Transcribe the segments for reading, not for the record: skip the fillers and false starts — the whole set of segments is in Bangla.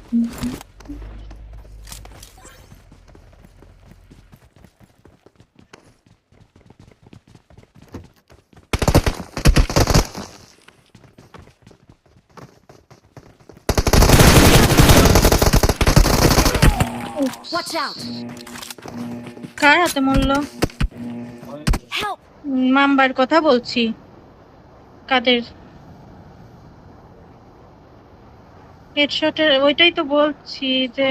Watch out! কার হাতে মরলো? Help! মাম্বার কথা বলছি। কাদের হেডশটের ওইটাই তো বলছি যে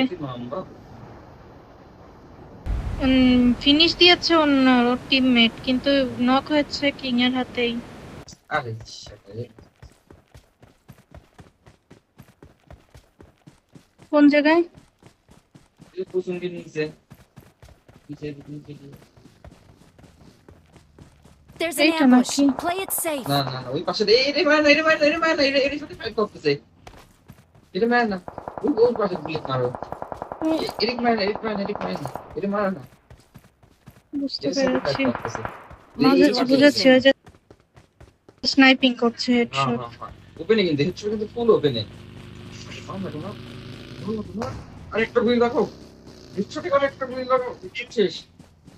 ফিনিশ দিয়েছে অন্য টিমমেট, কিন্তু নক হয়েছে কিং এর হাতেই। আরে কোন জায়গায়? কুসুমকে নিচে There's an এইটা ambush. নাকি? Play it safe. না না না ওই পাশে এরে মার না এরে মার না এরে মার না এরে সাথে ফাইট করতেছে এরে মার না ওই পাশে বুলেট মারো এরিক মার না এরে মার না বুঝতে এর সাথে ফাইট পেরেছি, করতেছে বুঝেছি ওই যে স্নাইপিং করছে হ্যাঁ হেডশট। হ্যাঁ হ্যাঁ ওপেনে কিন্তু হেডশট কিন্তু ফুল ওপেনে আরেকটা গুলি রাখো হেডশটে করে একটা গুলি রাখো শেষ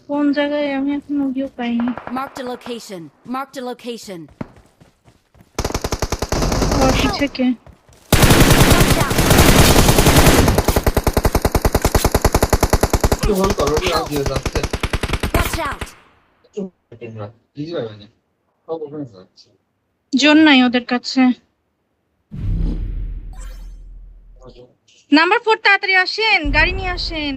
কোন জায়গায় আমি এখনো ভিউ পাইনি। Marked a location. Marked a location. ওর পিছে কে? Watch out! একটু হোল্ড করো রাজ দিয়ে যাচ্ছে Watch out! তোমরা বুঝতে পারবে না সব ওপেনে যাচ্ছে জোন নাই ওদের কাছে। নাম্বার 4 তাড়াতাড়ি আসেন, গাড়ি নিয়ে আসেন।